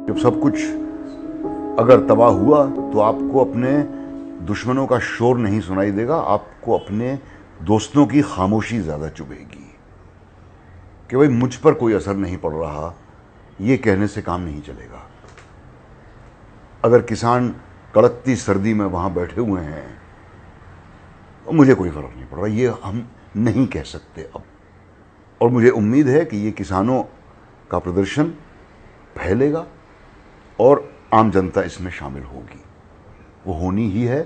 जब सब कुछ अगर तबाह हुआ तो आपको अपने दुश्मनों का शोर नहीं सुनाई देगा, आपको अपने दोस्तों की खामोशी ज़्यादा चुभेगी कि भाई मुझ पर कोई असर नहीं पड़ रहा। ये कहने से काम नहीं चलेगा। अगर किसान कड़कती सर्दी में वहाँ बैठे हुए हैं तो मुझे कोई फ़र्क नहीं पड़ रहा, ये हम नहीं कह सकते अब। और मुझे उम्मीद है कि ये किसानों का प्रदर्शन फैलेगा और आम जनता इसमें शामिल होगी। वो होनी ही है।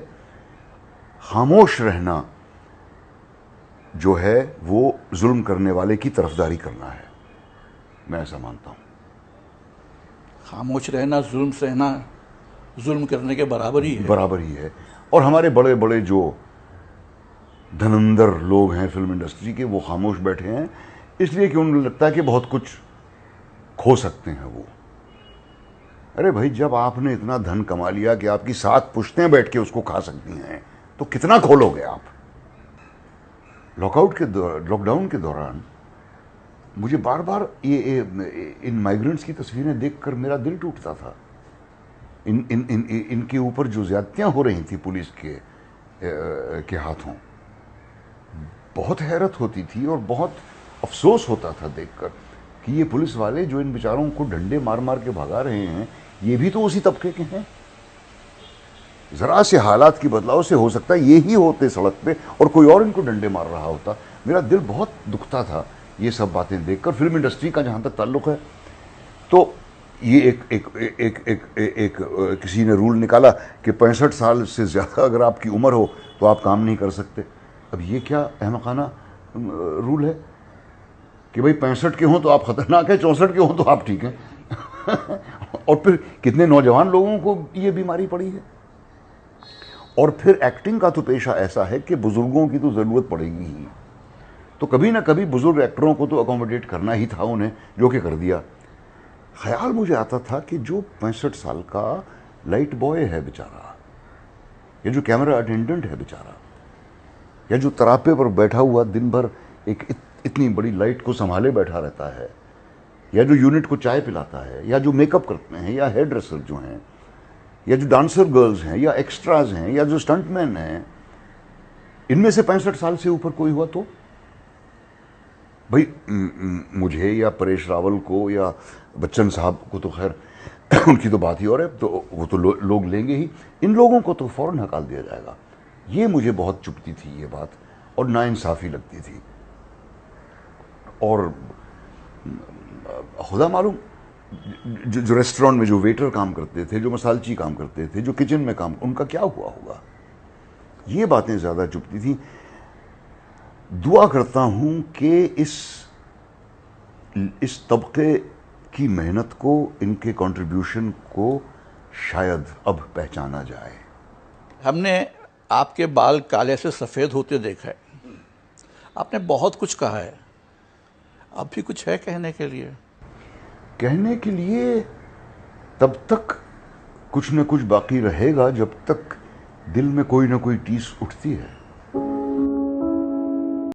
खामोश रहना जो है वो जुल्म करने वाले की तरफदारी करना है, मैं ऐसा मानता हूँ। खामोश रहना जुल्म सहना जुल्म करने के बराबर ही है। बराबर ही है। और हमारे बड़े बड़े जो धनंदर लोग हैं फिल्म इंडस्ट्री के, वो खामोश बैठे हैं इसलिए कि उन्हें लगता है कि बहुत कुछ खो सकते हैं वो। अरे भाई, जब आपने इतना धन कमा लिया कि आपकी 7 पुश्तें बैठ के उसको खा सकती हैं तो कितना खोलोगे आप। लॉकडाउन के दौरान मुझे बार बार इन माइग्रेंट्स की तस्वीरें देखकर मेरा दिल टूटता था। इनके ऊपर जो ज्यादतियां हो रही थी पुलिस के हाथों, बहुत हैरत होती थी और बहुत अफसोस होता था देखकर कि ये पुलिस वाले जो इन बेचारों को डंडे मार मार के भगा रहे हैं, ये भी तो उसी तबके के हैं। जरा से हालात की बदलाव से हो सकता है ये ही होते सड़क पे और कोई और इनको डंडे मार रहा होता। मेरा दिल बहुत दुखता था ये सब बातें देखकर। फिल्म इंडस्ट्री का जहाँ तक ताल्लुक है तो ये एक किसी ने रूल निकाला कि 65 साल से ज़्यादा अगर आपकी उम्र हो तो आप काम नहीं कर सकते। अब ये क्या अहमकाना रूल है कि भाई 65 के हों तो आप ख़तरनाक हैं, 64 के हों तो आप ठीक हैं। और फिर कितने नौजवान लोगों को ये बीमारी पड़ी है। और फिर एक्टिंग का तो पेशा ऐसा है कि बुजुर्गों की तो ज़रूरत पड़ेगी ही, तो कभी ना कभी बुजुर्ग एक्टरों को तो अकोमोडेट करना ही था उन्हें, जो कि कर दिया। ख्याल मुझे आता था कि जो 65 साल का लाइट बॉय है बेचारा, या जो कैमरा अटेंडेंट है बेचारा, या जो तरापे पर बैठा हुआ दिन भर एक इतनी बड़ी लाइट को संभाले बैठा रहता है, या जो यूनिट को चाय पिलाता है, या जो मेकअप करते हैं, या हेयर ड्रेसर जो हैं, या जो डांसर गर्ल्स हैं, या एक्स्ट्राज हैं, या जो स्टंटमैन हैं, इनमें से 65 साल से ऊपर कोई हुआ तो भाई मुझे या परेश रावल को या बच्चन साहब को तो खैर उनकी तो बात ही और है, तो वो तो लोग लेंगे ही। इन लोगों को तो फौरन हकाल दिया जाएगा। ये मुझे बहुत चुभती थी ये बात और नाइंसाफ़ी लगती थी। और खुदा मालूम जो रेस्टोरेंट में जो वेटर काम करते थे, जो मसालची काम करते थे, जो किचन में काम, उनका क्या हुआ होगा। ये बातें ज़्यादा चुभती थी। दुआ करता हूँ कि इस तबके की मेहनत को, इनके कंट्रीब्यूशन को शायद अब पहचाना जाए। हमने आपके बाल काले से सफ़ेद होते देखा है। आपने बहुत कुछ कहा है, अब भी कुछ है कहने के लिए? कहने के लिए तब तक कुछ न कुछ बाकी रहेगा जब तक दिल में कोई ना कोई टीस उठती है।